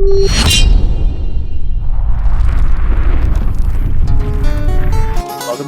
Welcome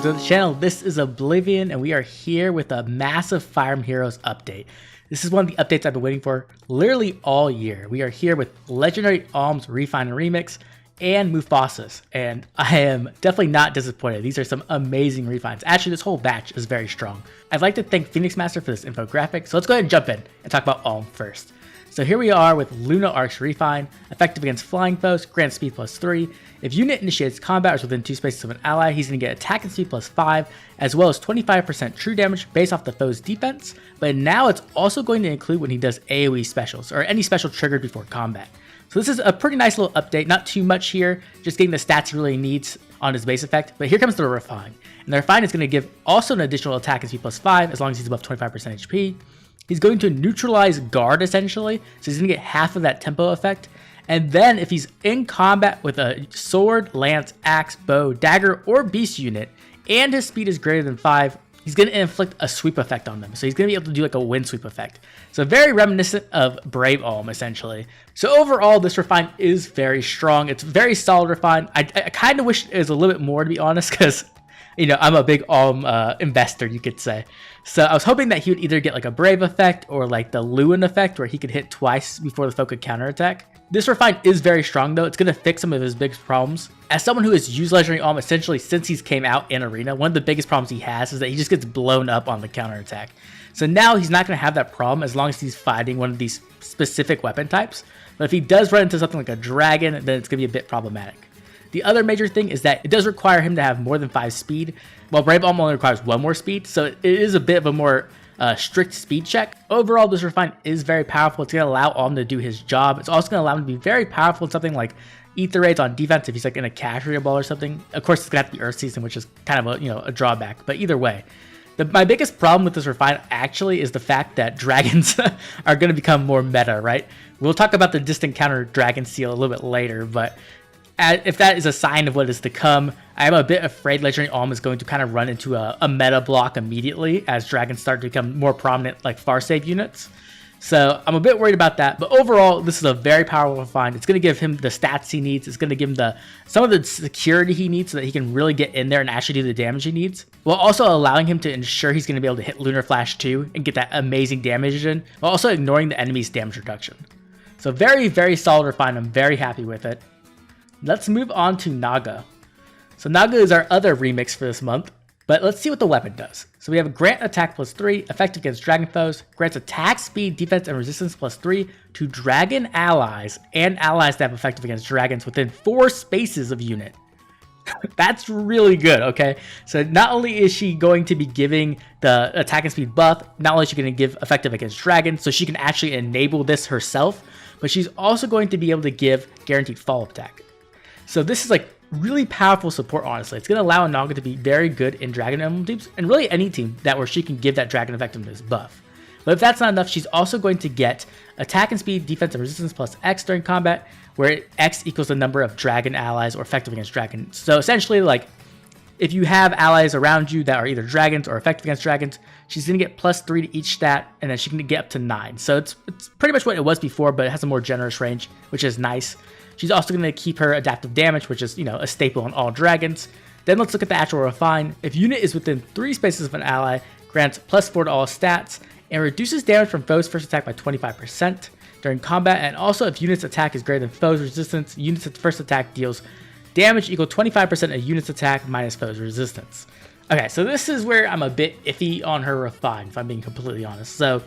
to the channel. This is Oblivion, and we are here with a massive Fire Emblem Heroes update. This is one of the updates I've been waiting for literally all year. We are here with legendary Alm's Refine Remix and Mufasa's, and I am definitely not disappointed. These are some amazing refines. Actually, this whole batch is very strong. I'd like to thank Phoenix Master for this infographic, so let's go ahead and jump in and talk about Alm first. So here we are with Luna Arc's Refine, effective against flying foes, grants speed +3. If unit initiates combat or is within 2 spaces of an ally, he's going to get attack and speed +5, as well as 25% true damage based off the foe's defense, but now it's also going to include when he does AoE specials, or any special triggered before combat. So this is a pretty nice little update, not too much here, just getting the stats he really needs on his base effect, but here comes the Refine. And the Refine is going to give also an additional attack and speed +5, as long as he's above 25% HP. He's going to neutralize guard essentially, so he's going to get half of that tempo effect. And then if he's in combat with a sword, lance, axe, bow, dagger, or beast unit, and his speed is greater than 5, he's going to inflict a sweep effect on them. So he's going to be able to do like a wind sweep effect. So very reminiscent of Brave Alm essentially. So overall, this Refine is very strong. It's a very solid Refine. I kind of wish it was a little bit more, to be honest, because I'm a big Alm investor, you could say. So I was hoping that he would either get like a Brave effect or like the Lewin effect where he could hit twice before the foe could counterattack. This Refine is very strong though. It's going to fix some of his biggest problems. As someone who has used Legendary Alm essentially since he's came out in Arena, one of the biggest problems he has is that he just gets blown up on the counterattack. So now he's not going to have that problem as long as he's fighting one of these specific weapon types. But if he does run into something like a dragon, then it's going to be a bit problematic. The other major thing is that it does require him to have more than 5 speed, while Brave Alm only requires 1 more speed, so it is a bit of a more strict speed check. Overall, this Refine is very powerful. It's going to allow Alm to do his job. It's also going to allow him to be very powerful in something like Ether Raids on defense if he's like in a cash real ball or something. Of course, it's going to have to be Earth Season, which is kind of a drawback, but either way. My biggest problem with this Refine actually is the fact that dragons are going to become more meta, right? We'll talk about the distant counter dragon seal a little bit later, but if that is a sign of what is to come, I am a bit afraid Legendary Alm is going to kind of run into a meta block immediately as dragons start to become more prominent like far save units. So I'm a bit worried about that, but overall this is a very powerful Refine. It's going to give him the stats he needs. It's going to give him some of the security he needs so that he can really get in there and actually do the damage he needs, while also allowing him to ensure he's going to be able to hit Lunar Flash 2 and get that amazing damage in, while also ignoring the enemy's damage reduction. So very, very solid Refine. I'm very happy with it. Let's move on to Naga. So Naga is our other remix for this month, but let's see what the weapon does. So we have a grant attack +3, effective against dragon foes, grants attack, speed, defense, and resistance +3 to dragon allies and allies that have effective against dragons within 4 spaces of unit. That's really good, okay? So not only is she going to be giving the attack and speed buff, not only is she going to give effective against dragons, so she can actually enable this herself, but she's also going to be able to give guaranteed follow-up attack. So this is like really powerful support, honestly. It's going to allow Naga to be very good in Dragon Emblem teams, and really any team where she can give that Dragon effectiveness buff. But if that's not enough, she's also going to get attack and speed, defense, and resistance +X during combat, where X equals the number of Dragon allies or effective against dragons. So essentially, like, if you have allies around you that are either dragons or effective against dragons, she's going to get +3 to each stat, and then she can get up to 9. So it's pretty much what it was before, but it has a more generous range, which is nice. She's also going to keep her adaptive damage, which is, a staple on all dragons. Then let's look at the actual Refine. If unit is within 3 spaces of an ally, grants +4 to all stats, and reduces damage from foes' first attack by 25% during combat. And also, if unit's attack is greater than foes' resistance, unit's first attack deals damage equal 25% of unit's attack minus foes' resistance. Okay, so this is where I'm a bit iffy on her Refine, if I'm being completely honest. So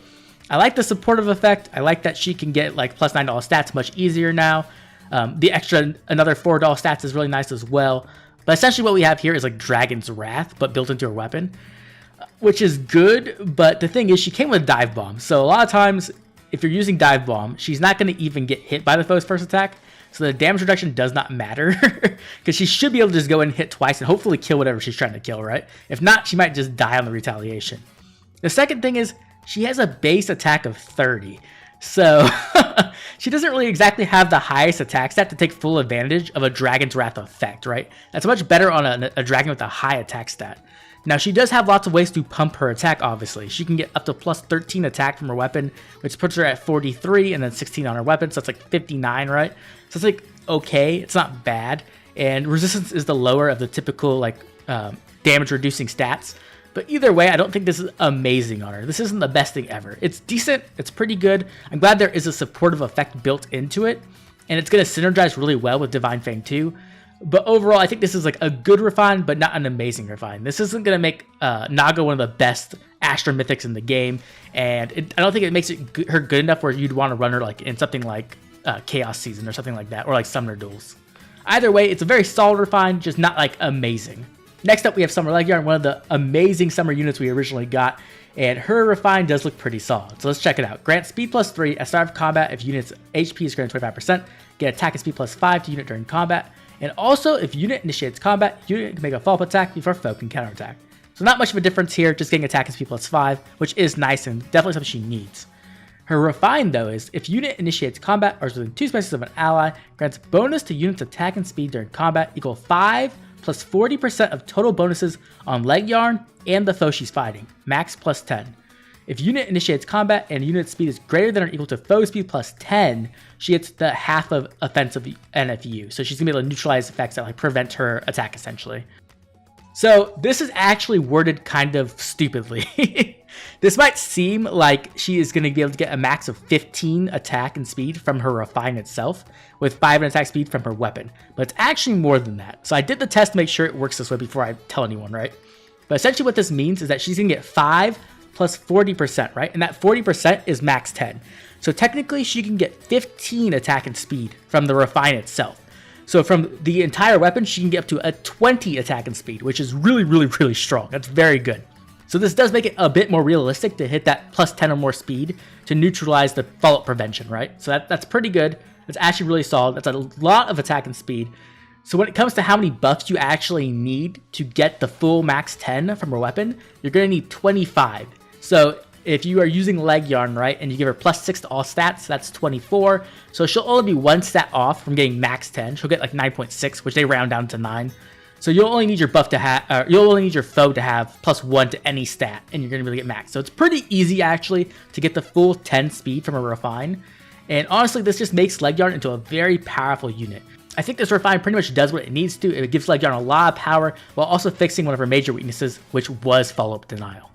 I like the supportive effect. I like that she can get like +9 to all stats much easier now. The extra, another 4 to all stats is really nice as well. But essentially what we have here is like Dragon's Wrath, but built into her weapon, which is good. But the thing is, she came with Dive Bomb. So a lot of times, if you're using Dive Bomb, she's not going to even get hit by the foe's first attack. So the damage reduction does not matter, because she should be able to just go in and hit twice and hopefully kill whatever she's trying to kill, right? If not, she might just die on the retaliation. The second thing is, she has a base attack of 30. So she doesn't really exactly have the highest attack stat to take full advantage of a Dragon's Wrath effect, right? That's much better on a dragon with a high attack stat. Now she does have lots of ways to pump her attack, obviously. She can get up to plus 13 attack from her weapon, which puts her at 43 and then 16 on her weapon, so that's like 59, right? So it's like okay, it's not bad. And resistance is the lower of the typical like damage reducing stats. But either way, I don't think this is amazing on her. This isn't the best thing ever. It's decent, it's pretty good. I'm glad there is a supportive effect built into it, and it's going to synergize really well with Divine Fang too. But overall, I think this is like a good refine, but not an amazing refine. This isn't going to make Naga one of the best Astra Mythics in the game, and I don't think it makes her good enough where you'd want to run her like in something like Chaos Season or something like that, or like Summoner Duels. Either way, it's a very solid refine, just not like amazing. Next up, we have Summer Laegjarn, one of the amazing summer units we originally got, and her refine does look pretty solid. So let's check it out. Grant speed plus 3 at start of combat if unit's HP is greater than 25%. Get attack and speed plus 5 to unit during combat. And also, if unit initiates combat, unit can make a follow-up attack before foe can counterattack. So not much of a difference here, just getting attack and speed plus 5, which is nice and definitely something she needs. Her refine, though, is if unit initiates combat or is within 2 spaces of an ally, grants bonus to unit's attack and speed during combat equal 5 plus 40% of total bonuses on Laegjarn and the foe she's fighting, max plus 10. If unit initiates combat and unit speed is greater than or equal to foe speed plus 10, she gets the half of offensive NFU. So she's gonna be able to neutralize effects that like prevent her attack essentially. So this is actually worded kind of stupidly. This might seem like she is going to be able to get a max of 15 attack and speed from her refine itself, with 5 in attack speed from her weapon, but it's actually more than that. So I did the test to make sure it works this way before I tell anyone, right? But essentially what this means is that she's going to get 5 plus 40%, right? And that 40% is max 10. So technically she can get 15 attack and speed from the refine itself. So from the entire weapon, she can get up to a 20 attack and speed, which is really, really, really strong. That's very good. So this does make it a bit more realistic to hit that plus 10 or more speed to neutralize the follow-up prevention, right? So that's pretty good. It's actually really solid. That's a lot of attack and speed. So when it comes to how many buffs you actually need to get the full max 10 from her weapon, you're going to need 25. So if you are using Laegjarn, right, and you give her plus 6 to all stats, that's 24. So she'll only be 1 stat off from getting max 10. She'll get like 9.6, which they round down to 9. So you'll only need your buff to have, you'll only need your foe to have plus 1 to any stat, and you're going to really get max. So it's pretty easy actually to get the full 10 speed from a refine. And honestly, this just makes Laegjarn into a very powerful unit. I think this refine pretty much does what it needs to. It gives Laegjarn a lot of power while also fixing one of her major weaknesses, which was follow-up denial.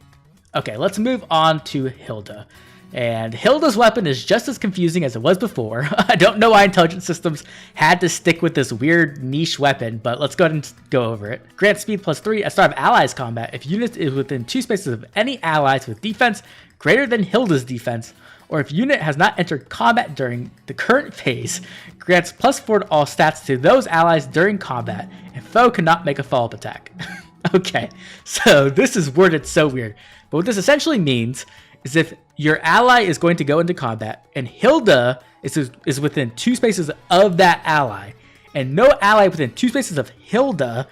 Okay, let's move on to Hilda. And Hilda's weapon is just as confusing as it was before. I don't know why intelligence systems had to stick with this weird niche weapon, but let's go ahead and go over it. Grant speed plus 3 at start of allies combat if unit is within 2 spaces of any allies with defense greater than Hilda's defense, or if unit has not entered combat during the current phase, grants plus 4 to all stats to those allies during combat, and foe cannot make a follow-up attack. Okay, so this is worded so weird. But what this essentially means is if your ally is going to go into combat and Hilda is within 2 spaces of that ally, and no ally within 2 spaces of Hilda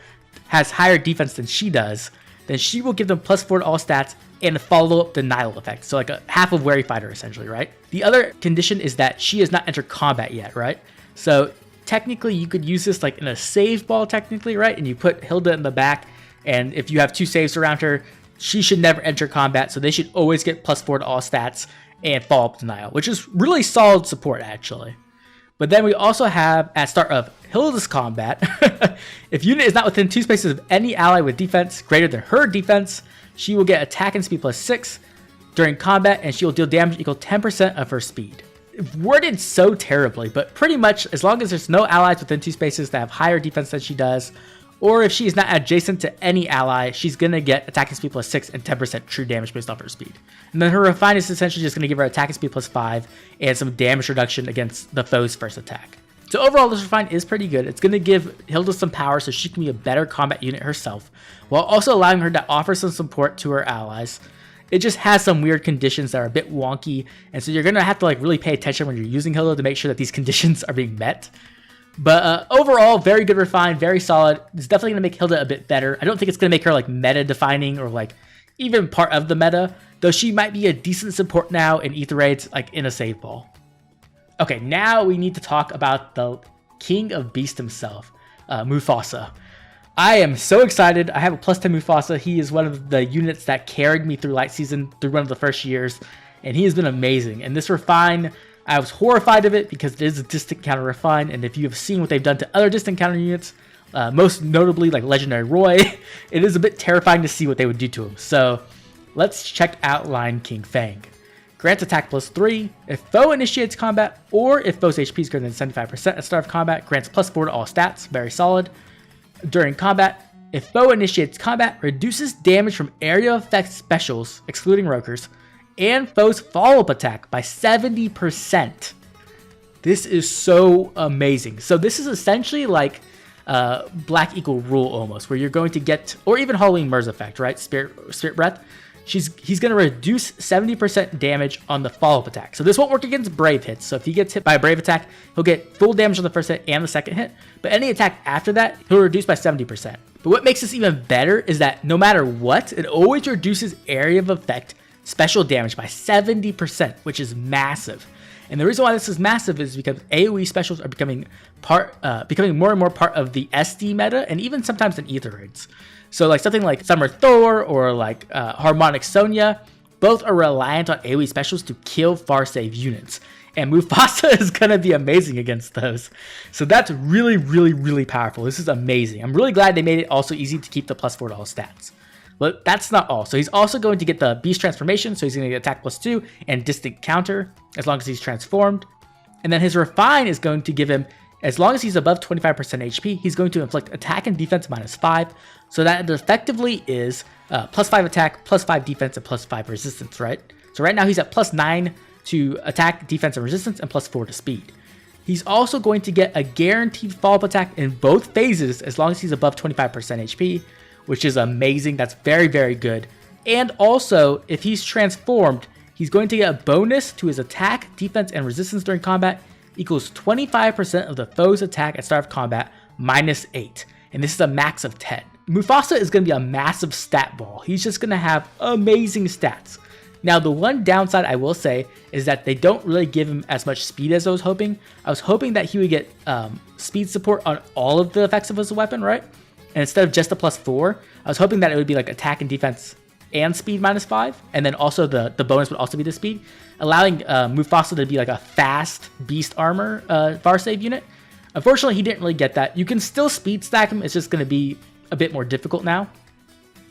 has higher defense than she does, then she will give them plus 4 to all stats and a follow-up denial effect. So like a half of Wary Fighter essentially, right? The other condition is that she has not entered combat yet, right? So technically you could use this like in a save ball technically, right? And you put Hilda in the back, and if you have 2 saves around her, she should never enter combat, so they should always get plus 4 to all stats and follow-up denial, which is really solid support, actually. But then we also have, at start of Hilda's combat, if unit is not within 2 spaces of any ally with defense greater than her defense, she will get attack and speed plus 6 during combat, and she will deal damage equal 10% of her speed. Worded so terribly, but pretty much as long as there's no allies within 2 spaces that have higher defense than she does, or if she is not adjacent to any ally, she's going to get attack and speed plus 6 and 10% true damage based off her speed. And then her refine is essentially just going to give her attack and speed plus 5 and some damage reduction against the foe's first attack. So overall, this refine is pretty good. It's going to give Hilda some power so she can be a better combat unit herself, while also allowing her to offer some support to her allies. It just has some weird conditions that are a bit wonky, and so you're going to have to like really pay attention when you're using Hilda to make sure that these conditions are being met. But overall, very good refine, very solid. It's definitely going to make Hilda a bit better. I don't think it's going to make her like meta defining or like even part of the meta, though she might be a decent support now in Ether Raids, like in a save ball. Okay, now we need to talk about the King of Beast himself, Mufasa. I am so excited. I have a +10 Mufasa. He is one of the units that carried me through Light Season through one of the first years, and he has been amazing. And this Refine, I was horrified of it because it is a distant counter Refine, and if you have seen what they've done to other distant counter units, most notably like Legendary Roy, it is a bit terrifying to see what they would do to him. So let's check out Lion King Fang. Grants attack +3 if foe initiates combat, or if foe's HP is greater than 75% at start of combat. Grants +4 to all stats, very solid. During combat, if foe initiates combat, reduces damage from area effect specials, excluding Rokers, and foe's follow-up attack by 70%. This is so amazing. So this is essentially like Black Equal Rule almost, where you're going to get, or even Halloween Murs effect, right? Spirit Breath. He's going to reduce 70% damage on the follow-up attack. So this won't work against Brave hits. So if he gets hit by a Brave attack, he'll get full damage on the first hit and the second hit. But any attack after that, he'll reduce by 70%. But what makes this even better is that no matter what, it always reduces area of effect special damage by 70%, which is massive. And the reason why this is massive is because AoE specials are becoming more and more part of the SD meta, and even sometimes in Ether raids. So like something like Summer Thor or like Harmonic Sonya, both are reliant on AoE specials to kill far save units. And Mufasa is going to be amazing against those. So that's really, really, really powerful. This is amazing. I'm really glad they made it also easy to keep the +4 to all stats. But that's not all. So he's also going to get the Beast Transformation. So he's going to get attack +2 and distant counter as long as he's transformed. And then his Refine is going to give him, as long as he's above 25% HP, he's going to inflict attack and defense -5. So that effectively is +5 attack, +5 defense, and +5 resistance, right? So right now he's at +9 to attack, defense, and resistance, and +4 to speed. He's also going to get a guaranteed follow-up attack in both phases as long as he's above 25% HP, which is amazing. That's very, very good. And also, if he's transformed, he's going to get a bonus to his attack, defense, and resistance during combat equals 25% of the foe's attack at start of combat -8. And this is a max of 10. Mufasa is going to be a massive stat ball. He's just going to have amazing stats. Now, the one downside I will say is that they don't really give him as much speed as I was hoping. I was hoping that he would get speed support on all of the effects of his weapon, right? And instead of just the +4, I was hoping that it would be like attack and defense and speed -5. And then also the bonus would also be the speed, allowing Mufasa to be like a fast beast armor far save unit. Unfortunately, he didn't really get that. You can still speed stack him. It's just going to be a bit more difficult now.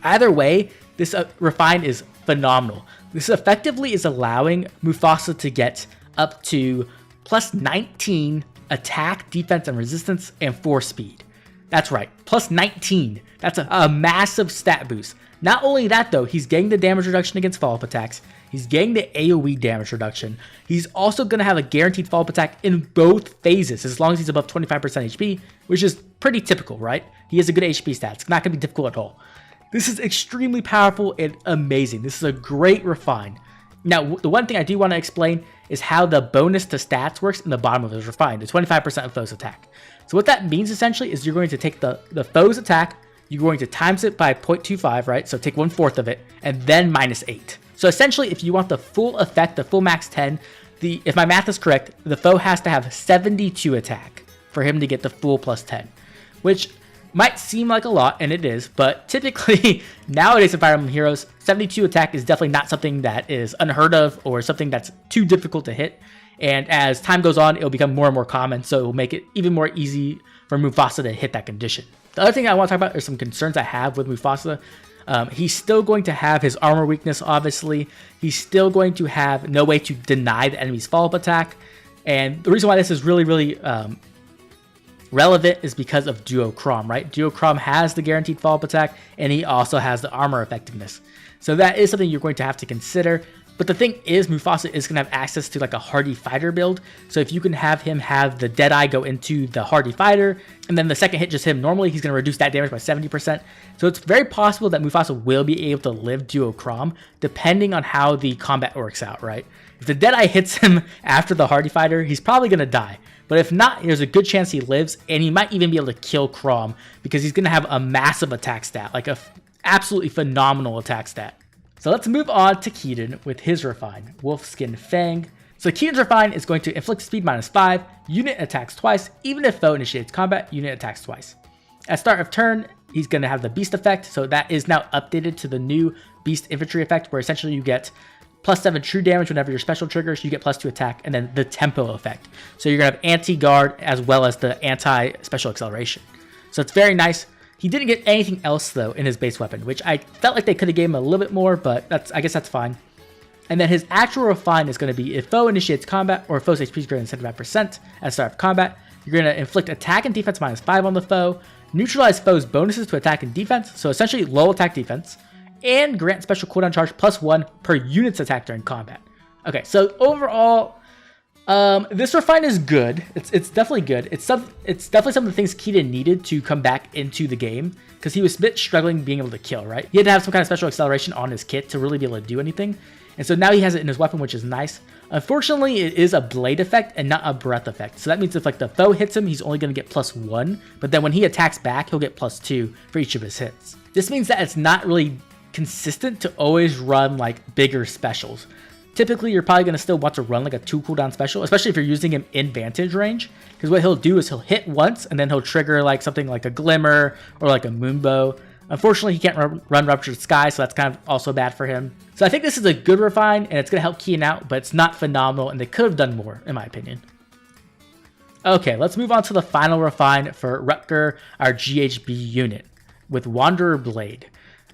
Either way, this Refine is phenomenal. This effectively is allowing Mufasa to get up to +19 attack, defense, and resistance, and 4 speed. That's right, +19. That's a massive stat boost. Not only that though, he's getting the damage reduction against follow-up attacks. He's getting the AoE damage reduction. He's also going to have a guaranteed follow-up attack in both phases as long as he's above 25% HP, which is pretty typical, right? He has a good HP stat. It's not going to be difficult at all. This is extremely powerful and amazing. This is a great Refine. Now, the one thing I do want to explain is how the bonus to stats works in the bottom of his Refine, the 25% of foe's attack. So what that means essentially is you're going to take the foe's attack, you're going to times it by 0.25, right? So take 1/4 of it, and then -8. So essentially, if you want the full effect, the full max 10, if my math is correct, the foe has to have 72 attack for him to get the full +10, which might seem like a lot, and it is, but typically nowadays in Fire Emblem Heroes, 72 attack is definitely not something that is unheard of or something that's too difficult to hit. And as time goes on, it'll become more and more common, so it will make it even more easy for Mufasa to hit that condition. The other thing I want to talk about are some concerns I have with Mufasa. He's still going to have his armor weakness, obviously. He's still going to have no way to deny the enemy's follow-up attack. And the reason why this is really, really relevant is because of Duochrome, right? Duochrome has the guaranteed follow-up attack, and he also has the armor effectiveness. So that is something you're going to have to consider. But the thing is, Mufasa is going to have access to like a hardy fighter build. So if you can have him have the Deadeye go into the hardy fighter, and then the second hit just hit him normally, he's going to reduce that damage by 70%. So it's very possible that Mufasa will be able to live Duochrome, depending on how the combat works out, right? If the Deadeye hits him after the hardy fighter, he's probably going to die. But if not, there's a good chance he lives, and he might even be able to kill Chrom, because he's going to have a massive attack stat, like a absolutely phenomenal attack stat. So let's move on to Keaton with his Refine, Wolfskin Fang. So Keaton's Refine is going to inflict speed -5, unit attacks twice, even if foe initiates combat, unit attacks twice. At start of turn, he's going to have the beast effect. So that is now updated to the new beast infantry effect, where essentially you get +7 true damage whenever your special triggers, you get +2 attack, and then the tempo effect. So you're going to have anti-guard as well as the anti-special acceleration. So it's very nice. He didn't get anything else though in his base weapon, which I felt like they could have gave him a little bit more, but I guess that's fine. And then his actual refine is going to be if foe initiates combat or foe's HP is greater than 75% at the start of combat, you're going to inflict attack and defense -5 on the foe, neutralize foe's bonuses to attack and defense, so essentially low attack defense, and grant special cooldown charge +1 per unit's attack during combat. Okay, so overall, this refine is good. It's definitely good. It's definitely some of the things Keaton needed to come back into the game, because he was a bit struggling being able to kill, right? He had to have some kind of special acceleration on his kit to really be able to do anything. And so now he has it in his weapon, which is nice. Unfortunately, it is a blade effect and not a breath effect. So that means if like the foe hits him, he's only going to get +1. But then when he attacks back, he'll get +2 for each of his hits. This means that it's not really consistent to always run like bigger specials. Typically, you're probably going to still want to run like a 2 cooldown special, especially if you're using him in vantage range. Because what he'll do is he'll hit once and then he'll trigger like something like a glimmer or like a moonbow. Unfortunately, he can't run Ruptured Sky, so that's kind of also bad for him. So I think this is a good refine, and it's going to help Keaton out, but it's not phenomenal, and they could have done more, in my opinion. Okay, let's move on to the final refine for Rutger, our GHB unit, with Wanderer Blade.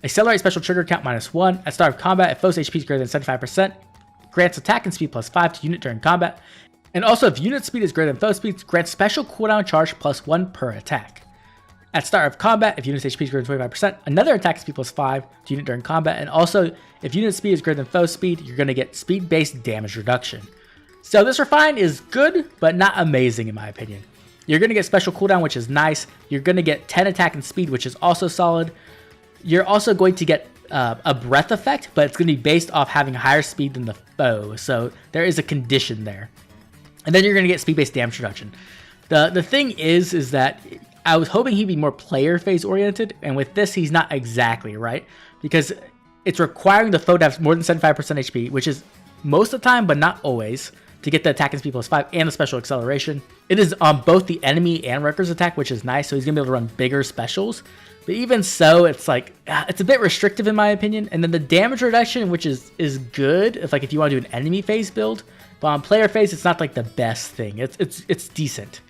Accelerate special trigger count -1. At start of combat, if foe's HP is greater than 75%, grants attack and speed +5 to unit during combat. And also, if unit speed is greater than foe speed, grants special cooldown charge +1 per attack. At start of combat, if unit's HP is greater than 25%, another attack speed +5 to unit during combat. And also, if unit speed is greater than foe speed, you're going to get speed-based damage reduction. So this refine is good, but not amazing in my opinion. You're going to get special cooldown, which is nice. You're going to get 10 attack and speed, which is also solid. You're also going to get a breath effect, but it's going to be based off having higher speed than the foe. So there is a condition there. And then you're going to get speed-based damage reduction. The thing is that I was hoping he'd be more player phase oriented, and with this, he's not exactly, right? Because it's requiring the foe to have more than 75% HP, which is most of the time, but not always, to get the attack and speed +5 and the special acceleration. It is on both the enemy and Rutger's attack, which is nice, so he's going to be able to run bigger specials. But even so, it's like, it's a bit restrictive in my opinion. And then the damage reduction, which is good if you want to do an enemy phase build, but on player phase, it's not like the best thing. It's decent.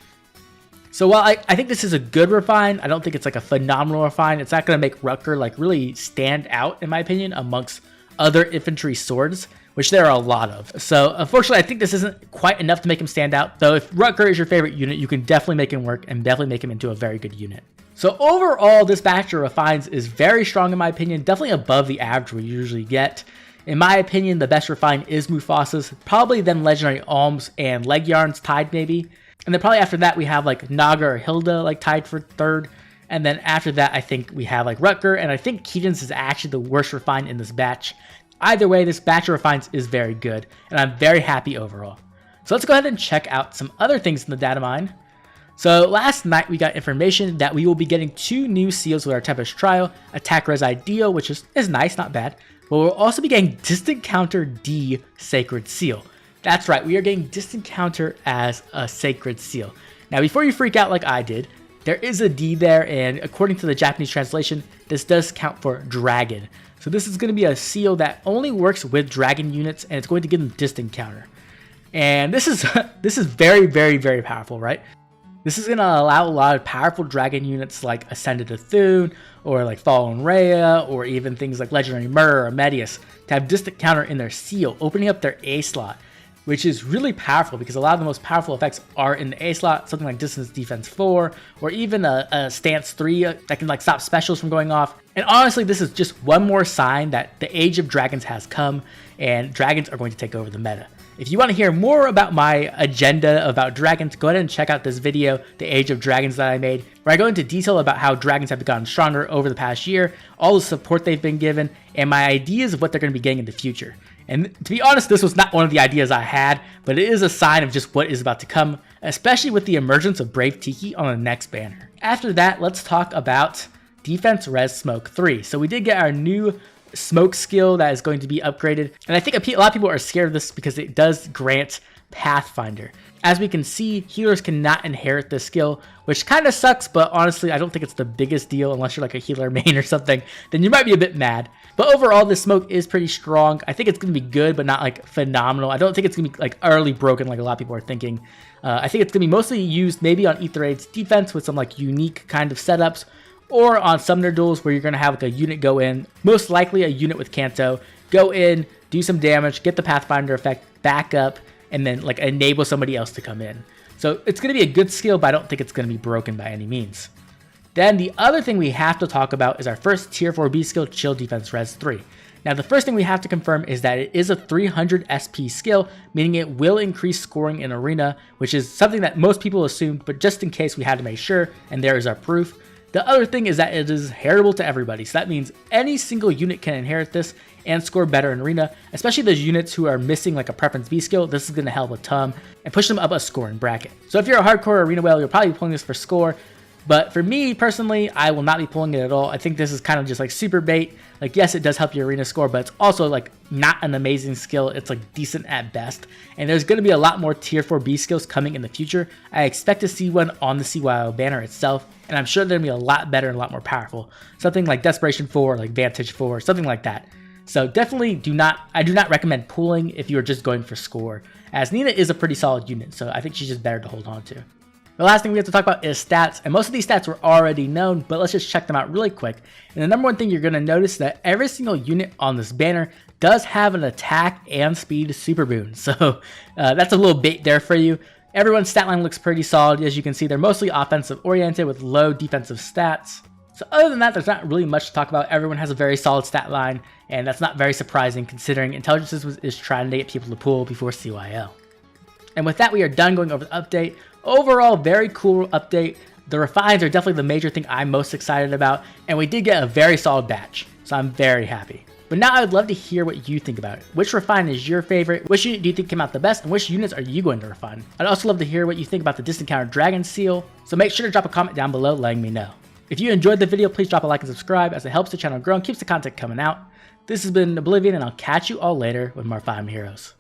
So while I think this is a good refine, I don't think it's like a phenomenal refine. It's not going to make Rutger like really stand out, in my opinion, amongst other infantry swords, which there are a lot of. So unfortunately, I think this isn't quite enough to make him stand out. Though if Rutger is your favorite unit, you can definitely make him work and definitely make him into a very good unit. So overall, this batch of refines is very strong in my opinion, definitely above the average we usually get. In my opinion, the best refine is Mufasa's, probably then Legendary Alm's and Laegjarn's tied maybe. And then probably after that, we have like Naga or Hilda like tied for third. And then after that, I think we have like Rutger. And I think Keaton's is actually the worst refine in this batch. Either way, this batch of refines is very good. And I'm very happy overall. So let's go ahead and check out some other things in the data mine. So last night, we got information that we will be getting 2 new seals with our Tempest Trial. Attack Res Ideal, which is nice, not bad. But we'll also be getting Distant Counter D Sacred Seal. That's right, we are getting Distant Counter as a Sacred Seal. Now, before you freak out like I did, there is a D there, and according to the Japanese translation, this does count for Dragon. So this is going to be a seal that only works with Dragon units, and it's going to give them Distant Counter. And this is very, very, very powerful, right? This is going to allow a lot of powerful Dragon units like Ascended Athun, or like Fallen Rhea, or even things like Legendary Myrrh or Medius to have Distant Counter in their seal, opening up their A slot, which is really powerful because a lot of the most powerful effects are in the A slot, something like Distance Defense 4, or even a Stance 3 that can like stop specials from going off. And honestly, this is just one more sign that the Age of Dragons has come, and dragons are going to take over the meta. If you want to hear more about my agenda about dragons, go ahead and check out this video, The Age of Dragons, that I made, where I go into detail about how dragons have gotten stronger over the past year, all the support they've been given, and my ideas of what they're going to be getting in the future. And to be honest, this was not one of the ideas I had, but it is a sign of just what is about to come, especially with the emergence of Brave Tiki on the next banner. After that, let's talk about Defense Res Smoke 3. So we did get our new smoke skill that is going to be upgraded, and I think a lot of people are scared of this because it does grant Pathfinder. As we can see, healers cannot inherit this skill, which kind of sucks, but honestly, I don't think it's the biggest deal unless you're like a healer main or something. Then you might be a bit mad. But overall, this smoke is pretty strong. I think it's going to be good, but not like phenomenal. I don't think it's going to be like utterly broken like a lot of people are thinking. I think it's going to be mostly used maybe on Aether Raid's defense with some like unique kind of setups, or on Summoner duels where you're going to have like a unit go in, most likely a unit with Canto, go in, do some damage, get the Pathfinder effect, back up, and then like enable somebody else to come in. So it's going to be a good skill, but I don't think it's going to be broken by any means. Then the other thing we have to talk about is our first tier 4B skill, Chill Defense Res 3. Now the first thing we have to confirm is that it is a 300 SP skill, meaning it will increase scoring in Arena, which is something that most people assumed, but just in case we had to make sure, and there is our proof. The other thing is that it is heritable to everybody, so that means any single unit can inherit this and score better in Arena, especially those units who are missing like a Preference B skill. This is going to help a ton and push them up a scoring bracket. So if you're a hardcore Arena whale, you'll probably be pulling this for score, but for me personally, I will not be pulling it at all. I think this is kind of just like super bait. Like yes, it does help your Arena score, but it's also like not an amazing skill. It's like decent at best, and there's going to be a lot more tier 4B skills coming in the future. I expect to see one on the CYO banner itself, and I'm sure they're going to be a lot better and a lot more powerful. Something like Desperation 4, like Vantage 4, something like that. So definitely I do not recommend pulling if you are just going for score, as Nina is a pretty solid unit, so I think she's just better to hold on to. The last thing we have to talk about is stats, and most of these stats were already known, but let's just check them out really quick. And the number one thing you're going to notice that every single unit on this banner does have an attack and speed super boon, so that's a little bait there for you. Everyone's stat line looks pretty solid. As you can see, they're mostly offensive oriented with low defensive stats. So other than that, there's not really much to talk about. Everyone has a very solid stat line, and that's not very surprising considering Intelligence is trying to get people to pull before CYO. And with that, we are done going over the update. Overall, very cool update. The refines are definitely the major thing I'm most excited about, and we did get a very solid batch, so I'm very happy. But now I'd love to hear what you think about it. Which refine is your favorite? Which unit do you think came out the best? And which units are you going to refine? I'd also love to hear what you think about the Distant Counter Dragon Seal, so make sure to drop a comment down below letting me know. If you enjoyed the video, please drop a like and subscribe as it helps the channel grow and keeps the content coming out. This has been Oblivion, and I'll catch you all later with more Fire Emblem Heroes.